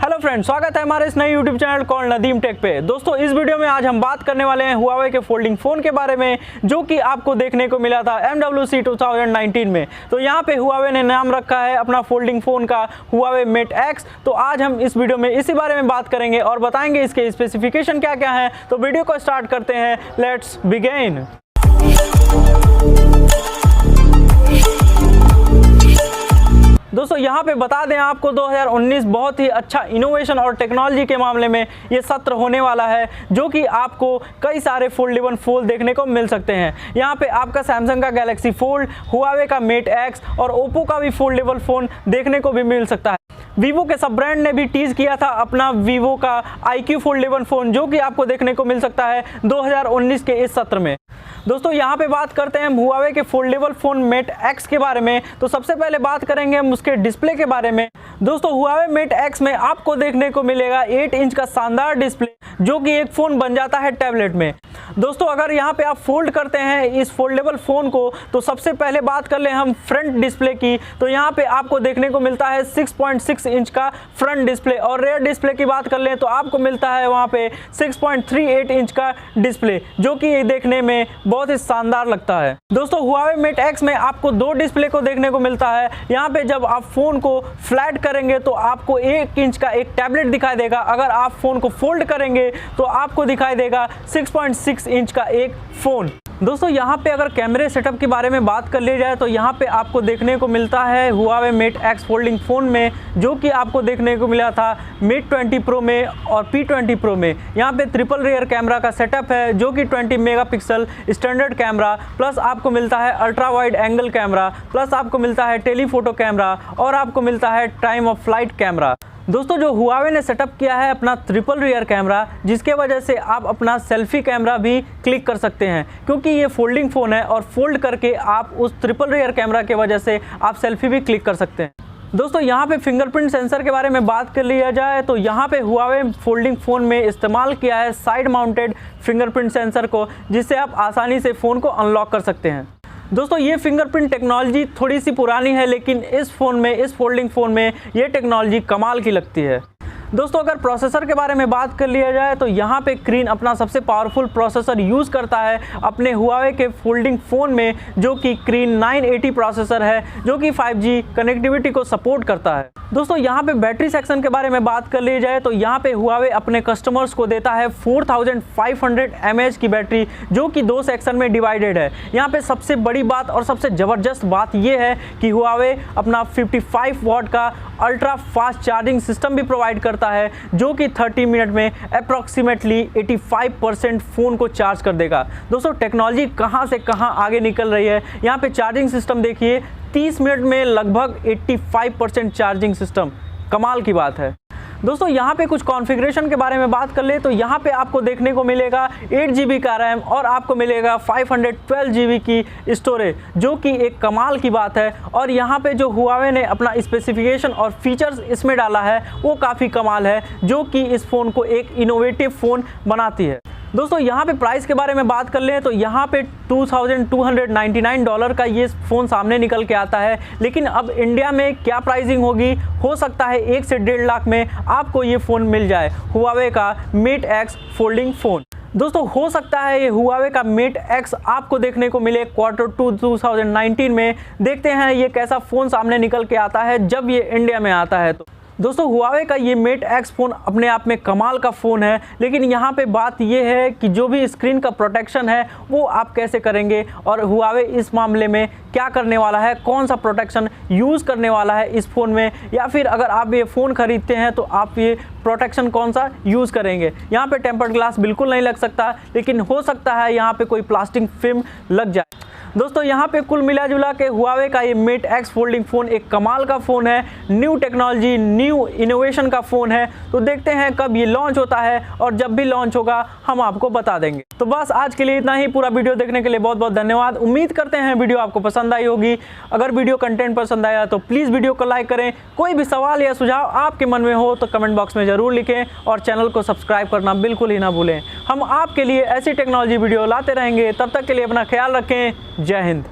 Hello friends, स्वागत है हमारे इस नए YouTube channel call Nadeem tech पे। दोस्तों, इस वीडियो में आज हम बात करने वाले हैं Huawei के फोल्डिंग फ़ोन के बारे में, जो कि आपको देखने को मिला था MWC 2019 में। तो यहाँ पे Huawei ने नाम रखा है अपना फोल्डिंग फ़ोन का Huawei Mate X। तो आज हम इस वीडियो में इसी बारे में बात करेंगे और बताएंगे इसके स्पेसिफिकेशन क्या क्या हैं। तो वीडियो को स्टार्ट करते हैं, लेट्स बिगिन। दोस्तों, यहाँ पे बता दें आपको 2019 बहुत ही अच्छा इनोवेशन और टेक्नोलॉजी के मामले में ये सत्र होने वाला है, जो कि आपको कई सारे फोल्डेबल फ़ोन देखने को मिल सकते हैं। यहाँ पे आपका सैमसंग का गैलेक्सी फोल्ड, Huawei का Mate X और ओप्पो का भी फोल्डेबल फ़ोन देखने को भी मिल सकता है। वीवो के सब ब्रांड ने भी टीज किया था अपना वीवो का iQ फोल्डेबल फ़ोन, जो कि आपको देखने को मिल सकता है 2019 के इस सत्र में। दोस्तों, यहाँ पे बात करते हैं Huawei के फोल्डेबल फ़ोन Mate X के बारे में। तो सबसे पहले बात करेंगे हम उसके डिस्प्ले के बारे में। दोस्तों, Huawei Mate X में आपको देखने को मिलेगा 8 इंच का शानदार डिस्प्ले, जो कि एक फ़ोन बन जाता है टैबलेट में। दोस्तों, अगर यहाँ पे आप फोल्ड करते हैं इस फोल्डेबल फ़ोन को, तो सबसे पहले बात कर लें हम फ्रंट डिस्प्ले की। तो यहाँ पे आपको देखने को मिलता है 6.6 इंच का फ्रंट डिस्प्ले, और रेयर डिस्प्ले की बात कर लें तो आपको मिलता है वहाँ पे 6.38 इंच का डिस्प्ले, जो कि देखने में बहुत ही शानदार लगता है। दोस्तों, Huawei Mate X में आपको दो डिस्प्ले को देखने को मिलता है। यहाँ पे जब आप फ़ोन को फ्लैट करेंगे तो आपको 1 इंच का एक टैबलेट दिखाई देगा। अगर आप फ़ोन को फोल्ड करेंगे तो आपको दिखाई देगा 6.6 इंच का एक फ़ोन। दोस्तों, यहाँ पे अगर कैमरे सेटअप के बारे में बात कर ली जाए तो यहाँ पे आपको देखने को मिलता है Huawei Mate X folding phone में, जो कि आपको देखने को मिला था Mate 20 Pro में और P20 Pro में। यहाँ पे ट्रिपल रियर कैमरा का सेटअप है, जो कि 20 मेगापिक्सल स्टैंडर्ड कैमरा, प्लस आपको मिलता है ultra wide angle camera, plus आपको मिलता है टेलीफोटो कैमरा, और आपको मिलता है टाइम ऑफ फ्लाइट कैमरा। दोस्तों, जो Huawei ने सेटअप किया है अपना ट्रिपल रियर कैमरा, जिसके वजह से आप अपना सेल्फी कैमरा भी क्लिक कर सकते हैं, क्योंकि ये फोल्डिंग फ़ोन है और फोल्ड करके आप उस ट्रिपल रियर कैमरा के वजह से आप सेल्फी भी क्लिक कर सकते हैं। दोस्तों, यहाँ पे फिंगरप्रिंट सेंसर के बारे में बात कर लिया जाए तो यहाँ पे Huawei फोल्डिंग फ़ोन में इस्तेमाल किया है साइड माउंटेड फिंगरप्रिंट सेंसर को, जिससे आप आसानी से फ़ोन को अनलॉक कर सकते हैं। दोस्तों, ये फिंगरप्रिंट टेक्नोलॉजी थोड़ी सी पुरानी है, लेकिन इस फ़ोन में, इस फोल्डिंग फ़ोन में ये टेक्नोलॉजी कमाल की लगती है। दोस्तों, अगर प्रोसेसर के बारे में बात कर लिया जाए तो यहाँ पे क्रीन अपना सबसे पावरफुल प्रोसेसर यूज़ करता है अपने Huawei के फोल्डिंग फ़ोन में, जो कि क्रीन 980 प्रोसेसर है, जो कि 5G कनेक्टिविटी को सपोर्ट करता है। दोस्तों, यहाँ पे बैटरी सेक्शन के बारे में बात कर ली जाए तो यहाँ पे Huawei अपने कस्टमर्स को देता है 4500 mAh की बैटरी, जो कि 2 सेक्शन में डिवाइडेड है। यहाँ पे सबसे बड़ी बात और सबसे ज़बरदस्त बात यह है कि Huawei अपना 55 वाट का अल्ट्रा फास्ट चार्जिंग सिस्टम भी प्रोवाइड करता है, जो कि 30 मिनट में अप्रॉक्सीमेटली 85% फ़ोन को चार्ज कर देगा। दोस्तों, टेक्नोलॉजी कहाँ से कहाँ आगे निकल रही है। यहाँ पे चार्जिंग सिस्टम देखिए, 30 मिनट में लगभग 85% चार्जिंग सिस्टम, कमाल की बात है। दोस्तों, यहाँ पे कुछ कॉन्फ़िगरेशन के बारे में बात कर ले तो यहाँ पे आपको देखने को मिलेगा 8 GB का रैम और आपको मिलेगा 512 GB की स्टोरेज, जो कि एक कमाल की बात है। और यहाँ पे जो Huawei ने अपना स्पेसिफिकेशन और फीचर्स इसमें डाला है वो काफ़ी कमाल है, जो कि इस फ़ोन को एक इनोवेटिव फ़ोन बनाती है। दोस्तों, यहाँ पे प्राइस के बारे में बात कर लें तो यहाँ पे $2299 का ये फ़ोन सामने निकल के आता है, लेकिन अब इंडिया में क्या प्राइसिंग होगी, हो सकता है 1 से 1.5 लाख में आपको ये फ़ोन मिल जाए, Huawei का Mate X फोल्डिंग फ़ोन। दोस्तों, हो सकता है ये Huawei का Mate X आपको देखने को मिले Q2 2019 में। देखते हैं ये कैसा फ़ोन सामने निकल के आता है जब ये इंडिया में आता है। तो दोस्तों, Huawei का ये Mate X फ़ोन अपने आप में कमाल का फ़ोन है, लेकिन यहाँ पे बात ये है कि जो भी स्क्रीन का प्रोटेक्शन है वो आप कैसे करेंगे, और Huawei इस मामले में क्या करने वाला है, कौन सा प्रोटेक्शन यूज़ करने वाला है इस फ़ोन में, या फिर अगर आप ये फ़ोन ख़रीदते हैं तो आप ये प्रोटेक्शन कौन सा यूज़ करेंगे। यहाँ पे टेम्पर्ड ग्लास बिल्कुल नहीं लग सकता, लेकिन हो सकता है यहाँ पे कोई प्लास्टिक फिल्म लग जाए। दोस्तों, यहाँ पे कुल मिला जुला के Huawei का ये Mate X फोल्डिंग फ़ोन एक कमाल का फ़ोन है, न्यू टेक्नोलॉजी, न्यू इनोवेशन का फ़ोन है। तो देखते हैं कब ये लॉन्च होता है, और जब भी लॉन्च होगा हम आपको बता देंगे। तो बस आज के लिए इतना ही। पूरा वीडियो देखने के लिए बहुत बहुत धन्यवाद। उम्मीद करते हैं वीडियो आपको पसंद आई होगी। अगर वीडियो कंटेंट पसंद आया तो प्लीज़ वीडियो को लाइक करें। कोई भी सवाल या सुझाव आपके मन में हो तो कमेंट बॉक्स में ज़रूर लिखें, और चैनल को सब्सक्राइब करना बिल्कुल ही ना भूलें। हम आपके लिए ऐसी टेक्नोलॉजी वीडियो लाते रहेंगे। तब तक के लिए अपना ख्याल रखें। जय हिंद।